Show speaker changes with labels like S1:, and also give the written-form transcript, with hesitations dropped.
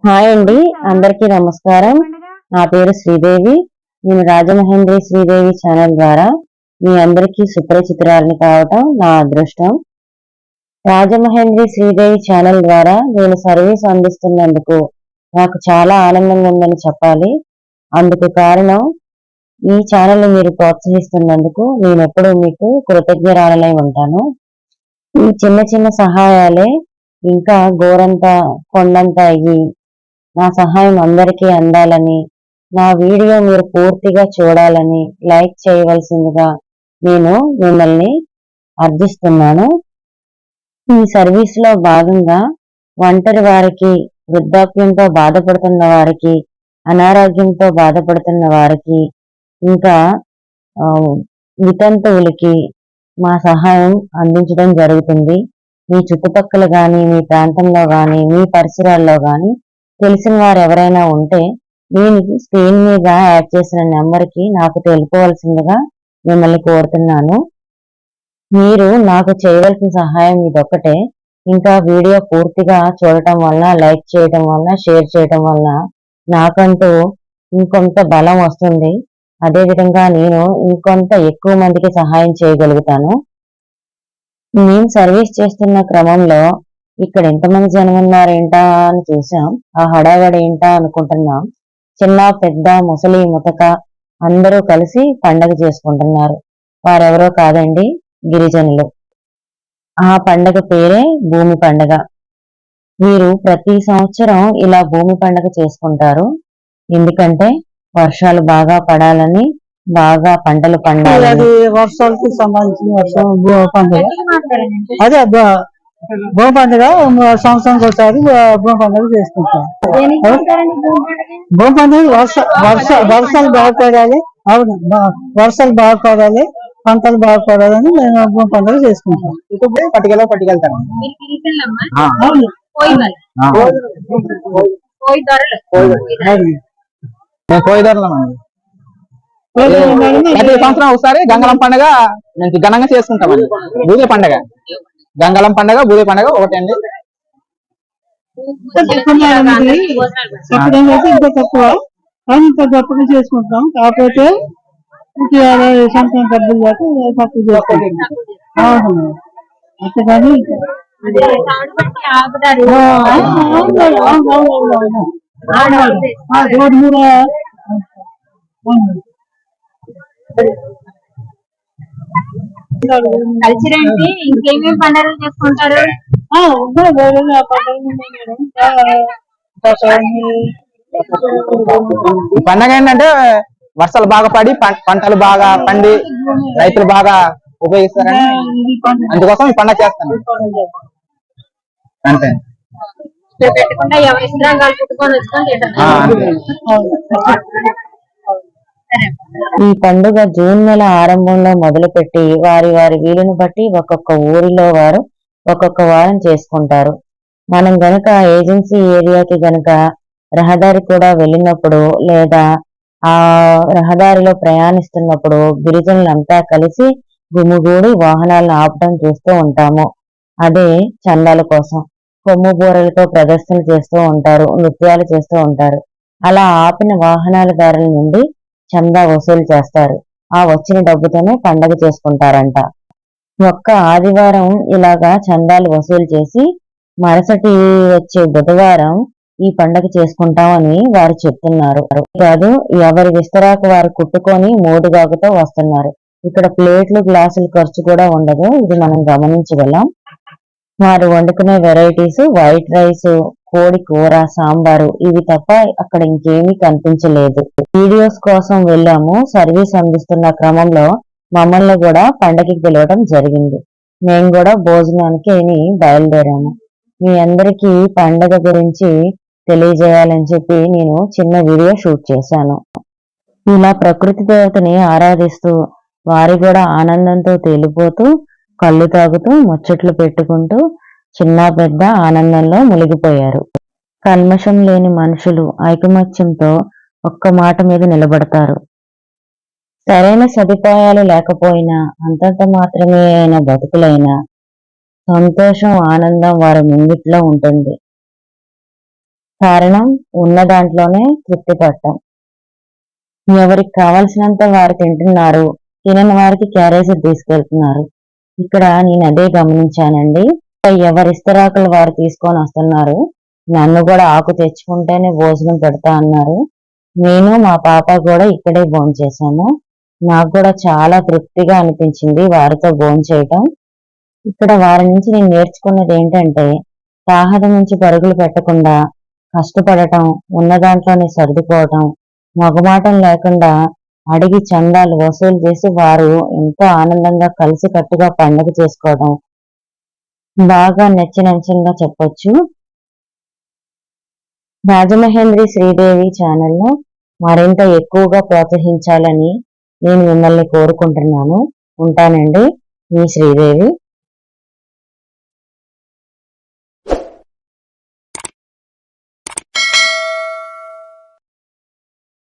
S1: Hi అండి, అందరికీ నమస్కారం. నా పేరు శ్రీదేవి. నేను రాజమహేంద్రి శ్రీదేవి ఛానల్ ద్వారా మీ అందరికీ సుపరిచితురాలిని కావటం నా అదృష్టం. రాజమహేంద్రి శ్రీదేవి ఛానల్ ద్వారా నేను సర్వీస్ అందిస్తున్నందుకు నాకు చాలా ఆనందంగా ఉందని చెప్పాలి. అందుకు కారణం ఈ ఛానల్ మీరు ప్రోత్సహిస్తున్నందుకు నేను ఎప్పుడూ మీకు కృతజ్ఞరాలనై ఉంటాను. ఈ చిన్న చిన్న సహాయాలే ఇంకా గోరంత కొండంత అయ్యి నా సహాయం అందరికీ అందాలని, నా వీడియో మీరు పూర్తిగా చూడాలని లైక్ చేయవలసిందిగా నేను మిమ్మల్ని అర్థిస్తున్నాను. ఈ సర్వీస్ లో భాగంగా ఒంటరి వారికి, వృద్ధాప్యంతో బాధపడుతున్న వారికి, అనారోగ్యంతో బాధపడుతున్న వారికి, ఇంకా వితంతువులకి మా సహాయం అందించడం జరుగుతుంది. మీ చుట్టుపక్కల గాని, మీ ప్రాంతంలో గాని, మీ పరిసరాల్లో గాని తెలిసిన వారు ఎవరైనా ఉంటే దీనికి స్క్రీన్ మీద యాడ్ చేసిన నెంబర్కి నాకు తెలుపవలసిందిగా మిమ్మల్ని కోరుతున్నాను. మీరు నాకు చేయవలసిన సహాయం ఇదొక్కటే. ఇంకా వీడియో పూర్తిగా చూడటం వల్ల, లైక్ చేయటం వల్ల, షేర్ చేయటం వల్ల నాకంటూ ఇంకొంత బలం వస్తుంది. అదేవిధంగా నేను ఇంకొంత ఎక్కువ మందికి సహాయం చేయగలుగుతాను. మేము సర్వీస్ చేస్తున్న క్రమంలో ఇక్కడ ఎంతమంది జనం ఉన్నారేంటా అని చూసాం. ఆ హడావడి ఏంటా అనుకుంటున్నాం. చిన్న పెద్ద ముసలి ముతక అందరూ కలిసి పండగ చేసుకుంటున్నారు. వారెవరో కాదండి, గిరిజనులు. ఆ పండగ పేరే భూమి పండగ. వీరు ప్రతి సంవత్సరం ఇలా భూమి పండగ చేసుకుంటారు. ఎందుకంటే వర్షాలు బాగా పడాలని, బాగా పంటలు పండాలని.
S2: వర్షాలకి సంబంధించిన పండుగ అదే భూమి పండుగ సంవత్సరానికి ఒకసారి భూమి పండుగ చేసుకుంటాం. భూమి పండుగ వర్షాలు బాగుపడాలి, అవును, వర్షాలు బాగుపడాలి, పంటలు బాగుపడాలని మేము భూమి పండుగ చేసుకుంటాం. పట్టుకెళ్తాం.
S3: ప్రతి సంవత్సరం ఒకసారి గంగళం పండుగ ఘనంగా చేసుకుంటామండి. బూదే పండుగ, గంగళం పండుగ, బూదే పండుగ ఒకటండి.
S2: ఇంకా తక్కువ ఇంకా గొప్పగా చేసుకుంటాం. కాకపోతే సంవత్సరం డబ్బులు దాకా తక్కువ చేసుకుంటాం. అంతేగాని రోడ్డు మీద
S4: కల్చర్ అంటే ఇంకేమేమి పండుగలు చేసుకుంటారు?
S3: పండగ ఏంటంటే వర్షాలు బాగా పడి పంటలు బాగా పండి రైతులు బాగా ఉపయోగిస్తారని అందుకోసం ఈ పండగ చేస్తాను. అంతే.
S4: పెట్టకుండా ఎవరి ఇష్టం కలుపుకొని
S1: ఈ పండుగ జూన్ నెల ఆరంభంలో మొదలుపెట్టి వారి వారి వీలును బట్టి ఒక్కొక్క ఊరిలో వారు ఒక్కొక్క వారం చేసుకుంటారు. మనం గనక ఏజెన్సీ ఏరియాకి గనక రహదారి కూడా వెళ్ళినప్పుడు లేదా ఆ రహదారిలో ప్రయాణిస్తున్నప్పుడు గిరిజనులంతా కలిసి గుమిగూడి వాహనాలను ఆపడం చూస్తూ ఉంటాము. అదే చందాల కోసం కొమ్ము బూరలతో ప్రదర్శనలు చేస్తూ ఉంటారు, నృత్యాలు చేస్తూ ఉంటారు. అలా ఆపిన వాహనాల దారుల నుండి చందా వసూలు చేస్తారు. ఆ వచ్చిన డబ్బుతోనే పండగ చేసుకుంటారంట. ఒక్క ఆదివారం ఇలాగా చందాలు వసూలు చేసి మరుసటి వచ్చే బుధవారం ఈ పండగ చేసుకుంటామని వారు చెప్తున్నారు. కాదు, ఎవరి విస్తరాకు వారు కుట్టుకొని మోదుగాకుతో వస్తున్నారు. ఇక్కడ ప్లేట్లు, గ్లాసులు ఖర్చు కూడా ఉండదు. ఇది మనం గమనించగలం. వారు వండుకునే వెరైటీస్ వైట్ రైస్, కోడి కూర, సాంబారు ఇవి తప్ప అక్కడ ఇంకేమీ కనిపించలేదు. వీడియోస్ కోసం వెళ్ళాము. సర్వీస్ అందిస్తున్న క్రమంలో మమ్మల్ని కూడా పండగకి పిలవడం జరిగింది. మేము కూడా భోజనానికి బయలుదేరాము. మీ అందరికీ పండగ గురించి తెలియజేయాలని చెప్పి నేను చిన్న వీడియో షూట్ చేశాను. ఇలా ప్రకృతి దేవతని ఆరాధిస్తూ వారి కూడా ఆనందంతో తేలిపోతూ కళ్ళు తాగుతూ ముచ్చట్లు పెట్టుకుంటూ చిన్న పెద్ద ఆనందంలో మునిగిపోయారు. కల్మషం లేని మనుషులు ఐకమత్యంతో ఒక్క మాట మీద నిలబడతారు. సరైన సదుపాయాలు లేకపోయినా అంతంత మాత్రమే అయిన బతుకులైనా సంతోషం, ఆనందం వారి ముంగిట్లో ఉంటుంది. కారణం ఉన్న దాంట్లోనే తృప్తి పడటం. ఎవరికి కావలసినంత వారు తింటున్నారు, తినని వారికి క్యారేజ్ తీసుకెళ్తున్నారు. ఇక్కడ నేను అదే గమనించానండి. ఎవరి ఇస్తరాకులు వారు తీసుకొని వస్తున్నారు. నన్ను కూడా ఆకు తెచ్చుకుంటేనే భోజనం పెడతా అన్నారు. నేను మా పాప కూడా ఇక్కడే భోంచేసాము. నాకు కూడా చాలా తృప్తిగా అనిపించింది వారితో భోంచేయటం. ఇక్కడ వారి నుంచి నేను నేర్చుకున్నది ఏంటంటే, తాహత నుంచి పరుగులు పెట్టకుండా కష్టపడటం, ఉన్న దాంట్లోనే సర్దుకోవటం, మగమాటం లేకుండా అడిగి చందాలు వసూలు చేసి వారు ఎంతో ఆనందంగా కలిసికట్టుగా పండుగ చేసుకోవడం బాగా నచ్చిన అంశంగా చెప్పొచ్చు. రాజమహేంద్రి శ్రీదేవి ఛానల్ను మరింత ఎక్కువగా ప్రోత్సహించాలని నేను మిమ్మల్ని కోరుకుంటున్నాను. ఉంటానండి, మీ శ్రీదేవి.